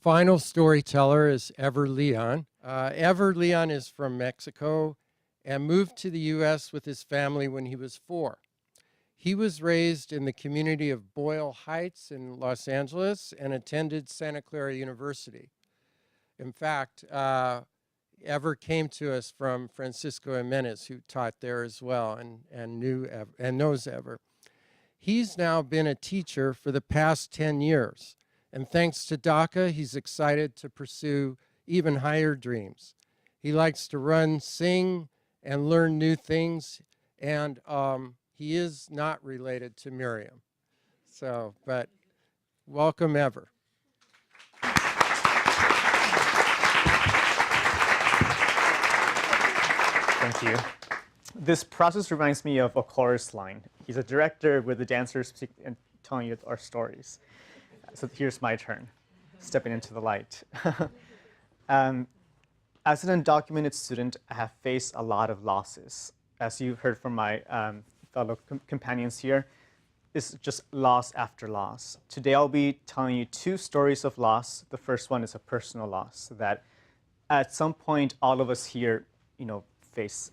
final storyteller is Ever Leon. Ever Leon is from Mexico and moved to the U.S. with his family when he was 4. He was raised in the community of Boyle Heights in Los Angeles and attended Santa Clara University. In fact, Ever came to us from Francisco Jimenez, who taught there as well and knew Ever, and knows Ever. He's now been a teacher for the past 10 years. And thanks to DACA, he's excited to pursue even higher dreams. He likes to run, sing, and learn new things. And he is not related to Miriam. So, but welcome, Ever. Thank you. This process reminds me of a chorus line. He's a director with the dancers and telling you our stories. So here's my turn, stepping into the light. As an undocumented student, I have faced a lot of losses. As you've heard from my fellow companions here, it's just loss after loss. Today I'll be telling you 2 stories of loss. The first one is a personal loss that at some point all of us here, face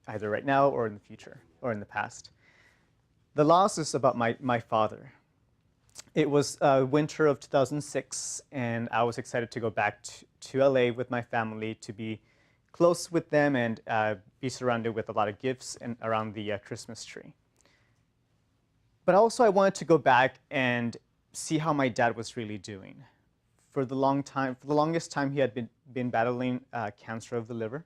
either right now or in the future or in the past. The loss is about my father. It was winter of 2006, and I was excited to go back to LA with my family to be close with them and be surrounded with a lot of gifts and around the Christmas tree. But also I wanted to go back and see how my dad was really doing. For the longest time, he had been battling cancer of the liver.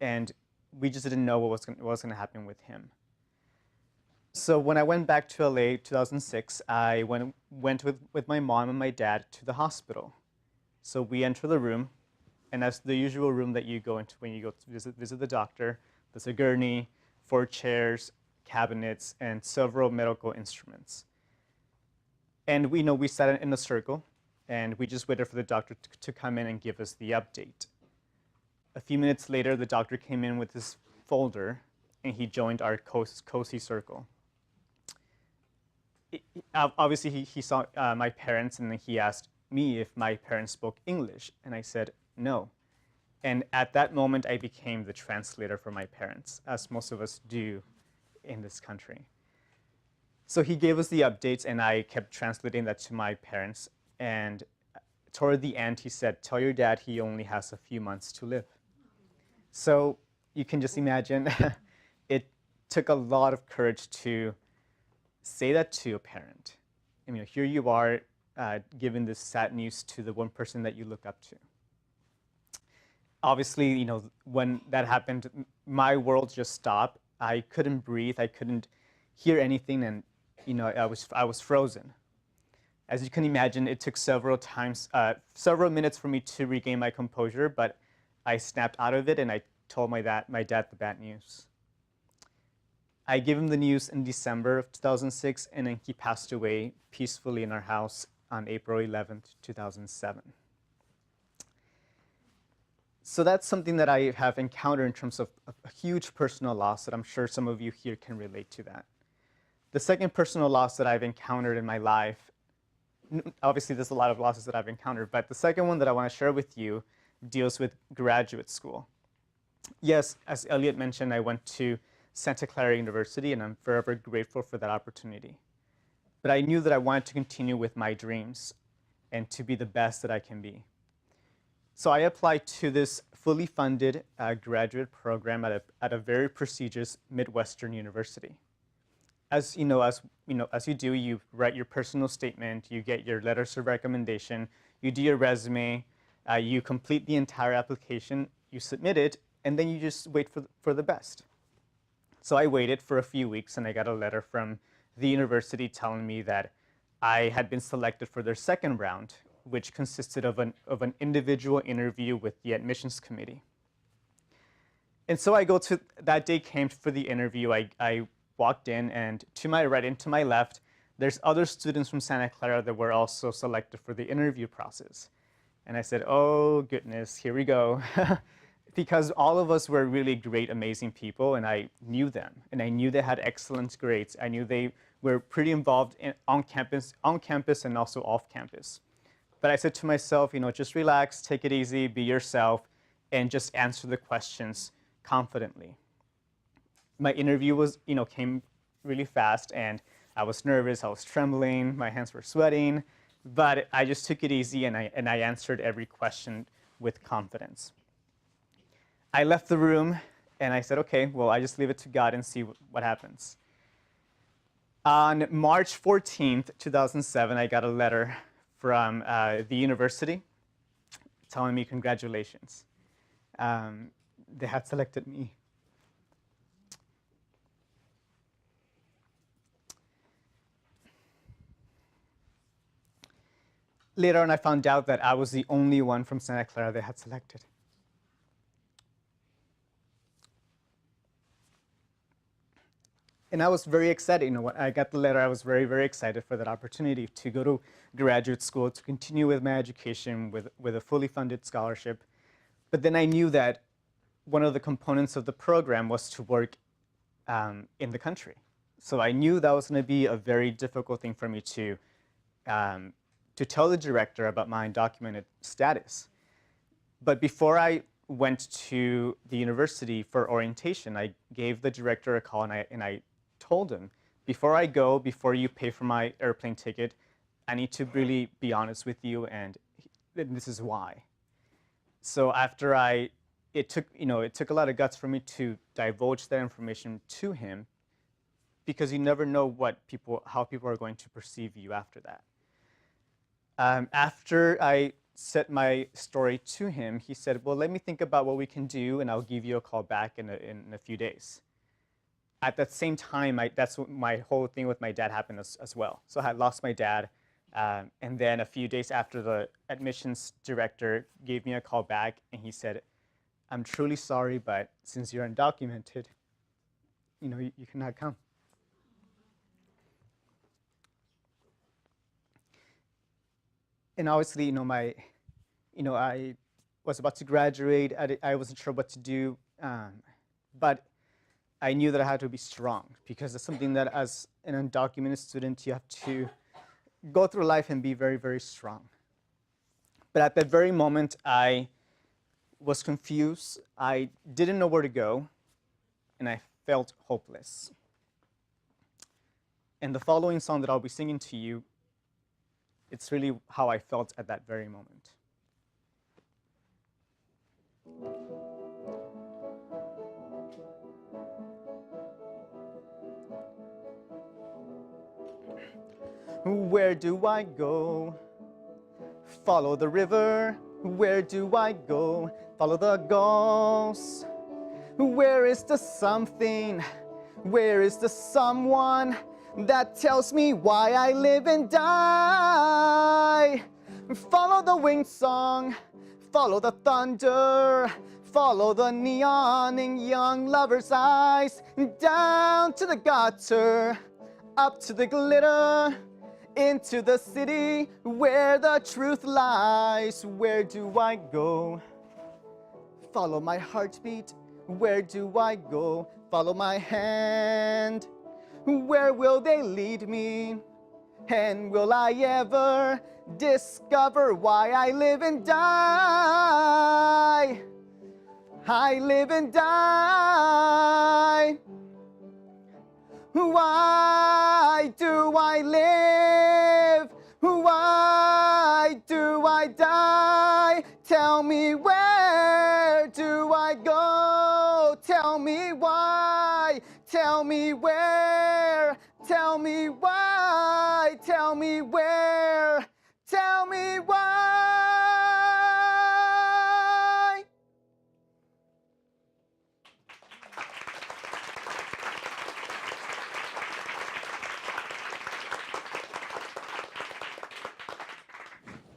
And we just didn't know what was going to happen with him. So when I went back to LA 2006, I went with my mom and my dad to the hospital. So we enter the room, and that's the usual room that you go into when you go to visit the doctor. There's a gurney, 4 chairs, cabinets, and several medical instruments. And we sat in a circle, and we just waited for the doctor to come in and give us the update. A few minutes later, the doctor came in with his folder, and he joined our cozy circle. Obviously, he saw my parents, and then he asked me if my parents spoke English, and I said no. And at that moment, I became the translator for my parents, as most of us do in this country. So he gave us the updates, and I kept translating that to my parents. And toward the end, he said, "Tell your dad he only has a few months to live." So you can just imagine, it took a lot of courage to say that to a parent. I mean, here you are giving this sad news to the one person that you look up to. Obviously, when that happened, my world just stopped. I couldn't breathe. I couldn't hear anything, and I was frozen. As you can imagine, it took several minutes for me to regain my composure, but I snapped out of it, and I told my dad the bad news. I gave him the news in December of 2006, and then he passed away peacefully in our house on April 11th, 2007. So that's something that I have encountered in terms of a huge personal loss that I'm sure some of you here can relate to that. The second personal loss that I've encountered in my life, obviously there's a lot of losses that I've encountered, but the second one that I want to share with you deals with graduate school. Yes, as Elliot mentioned, I went to Santa Clara University, and I'm forever grateful for that opportunity. But I knew that I wanted to continue with my dreams and to be the best that I can be. So I applied to this fully funded graduate program at a very prestigious Midwestern university. As you do, you write your personal statement, you get your letters of recommendation, you do your resume, you complete the entire application, you submit it, and then you just wait for the best. So I waited for a few weeks, and I got a letter from the university telling me that I had been selected for their second round, which consisted of an individual interview with the admissions committee. And so that day came for the interview. I walked in, and to my right and to my left, there's other students from Santa Clara that were also selected for the interview process. And I said, oh goodness, here we go. Because all of us were really great, amazing people, and I knew them. And I knew they had excellent grades. I knew they were pretty involved on campus and also off campus. But I said to myself, just relax, take it easy, be yourself, and just answer the questions confidently. My interview came really fast, and I was nervous, I was trembling, my hands were sweating, but I just took it easy, and I answered every question with confidence. I left the room, and I said, okay, well, I just leave it to God and see what happens. On March 14th, 2007, I got a letter from the university telling me congratulations. They had selected me. Later on, I found out that I was the only one from Santa Clara they had selected. And I was very excited. When I got the letter, I was very, very excited for that opportunity to go to graduate school, to continue with my education with a fully funded scholarship. But then I knew that one of the components of the program was to work in the country. So I knew that was going to be a very difficult thing for me to tell the director about my undocumented status. But before I went to the university for orientation, I gave the director a call, and I told him, before you pay for my airplane ticket, I need to really be honest with you, and this is why. So after it took a lot of guts for me to divulge that information to him, because you never know how people are going to perceive you after that. After I said my story to him, he said, well, let me think about what we can do, and I'll give you a call back in a few days. At that same time, that's what my whole thing with my dad happened as well. So I had lost my dad, and then a few days after, the admissions director gave me a call back, and he said, I'm truly sorry, but since you're undocumented, you cannot come. And obviously, I was about to graduate. I wasn't sure what to do, but I knew that I had to be strong, because it's something that, as an undocumented student, you have to go through life and be very, very strong. But at that very moment, I was confused. I didn't know where to go, and I felt hopeless. And the following song that I'll be singing to you, it's really how I felt at that very moment. Where do I go? Follow the river. Where do I go? Follow the ghosts. Where is the something? Where is the someone that tells me why I live and die? Follow the winged song. Follow the thunder. Follow the neon in young lovers' eyes. Down to the gutter. Up to the glitter. Into the city where the truth lies. Where do I go? Follow my heartbeat. Where do I go? Follow my hand. Where will they lead me? And will I ever discover why I live and die? I live and die. Why do I live? Why do I die? Tell me, where do I go? Tell me why. Tell me where. Tell me why. Tell me where. Tell me why.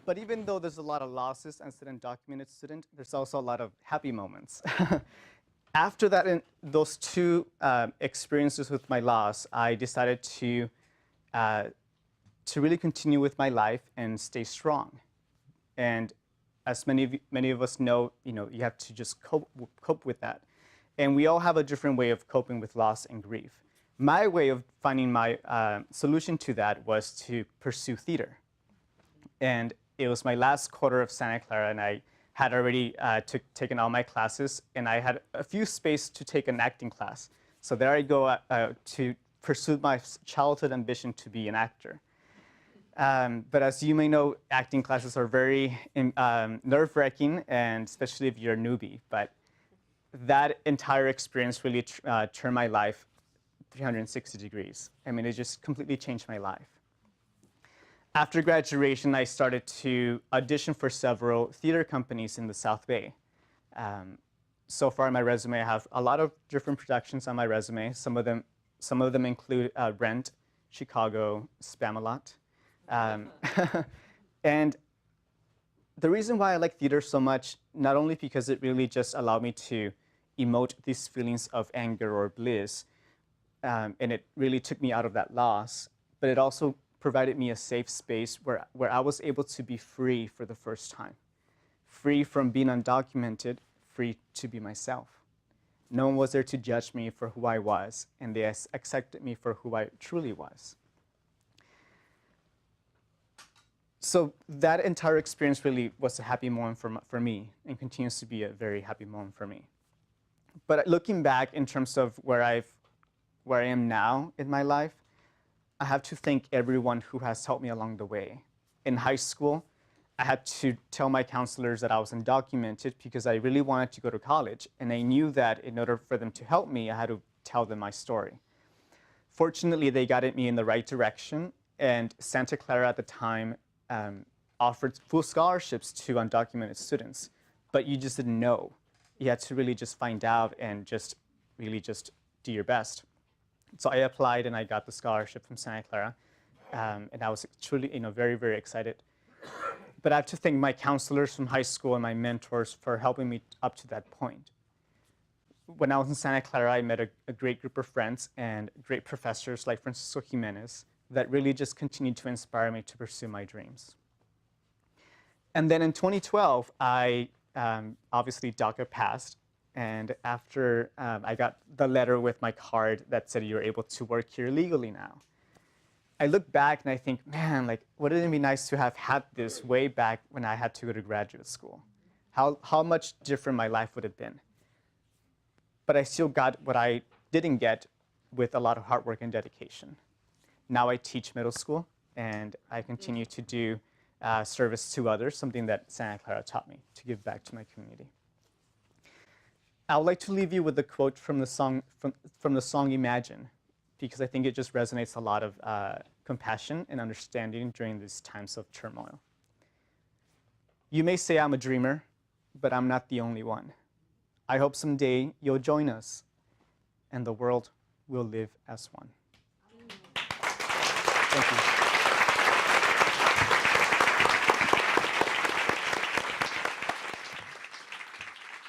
But even though there's a lot of losses as an undocumented student, there's also a lot of happy moments. After that, those two experiences with my loss, I decided to really continue with my life and stay strong. And as many of us know, you have to just cope with that. And we all have a different way of coping with loss and grief. My way of finding my solution to that was to pursue theater. And it was my last quarter of Santa Clara, and I had already taken all my classes, and I had a few space to take an acting class. So there I go to pursue my childhood ambition to be an actor. But as you may know, acting classes are very nerve-wracking, and especially if you're a newbie. But that entire experience really turned my life 360 degrees. I mean, it just completely changed my life. After graduation, I started to audition for several theater companies in the South Bay. So far in my resume, I have a lot of different productions on my resume. Some of them include Rent, Chicago, Spamalot. And the reason why I like theater so much, not only because it really just allowed me to emote these feelings of anger or bliss, and it really took me out of that loss, but it also provided me a safe space where I was able to be free for the first time. Free from being undocumented, free to be myself. No one was there to judge me for who I was, and they accepted me for who I truly was. So that entire experience really was a happy moment for me, and continues to be a very happy moment for me. But looking back in terms of where I am now in my life, I have to thank everyone who has helped me along the way. In high school, I had to tell my counselors that I was undocumented because I really wanted to go to college, and I knew that in order for them to help me, I had to tell them my story. Fortunately, they guided me in the right direction, and Santa Clara at the time offered full scholarships to undocumented students, but you just didn't know. You had to really just find out and just really just do your best. So I applied and I got the scholarship from Santa Clara, and I was truly, very, very excited. But I have to thank my counselors from high school and my mentors for helping me up to that point. When I was in Santa Clara, I met a great group of friends and great professors like Francisco Jimenez that really just continued to inspire me to pursue my dreams. And then in 2012, obviously DACA passed. And after I got the letter with my card that said you're able to work here legally now, I look back and I think, man, like, wouldn't it be nice to have had this way back when I had to go to graduate school? How much different my life would have been. But I still got what I didn't get with a lot of hard work and dedication. Now I teach middle school, and I continue to do service to others, something that Santa Clara taught me to give back to my community. I would like to leave you with a quote from the song Imagine, because I think it just resonates a lot of compassion and understanding during these times of turmoil. You may say I'm a dreamer, but I'm not the only one. I hope someday you'll join us, and the world will live as one. Thank you.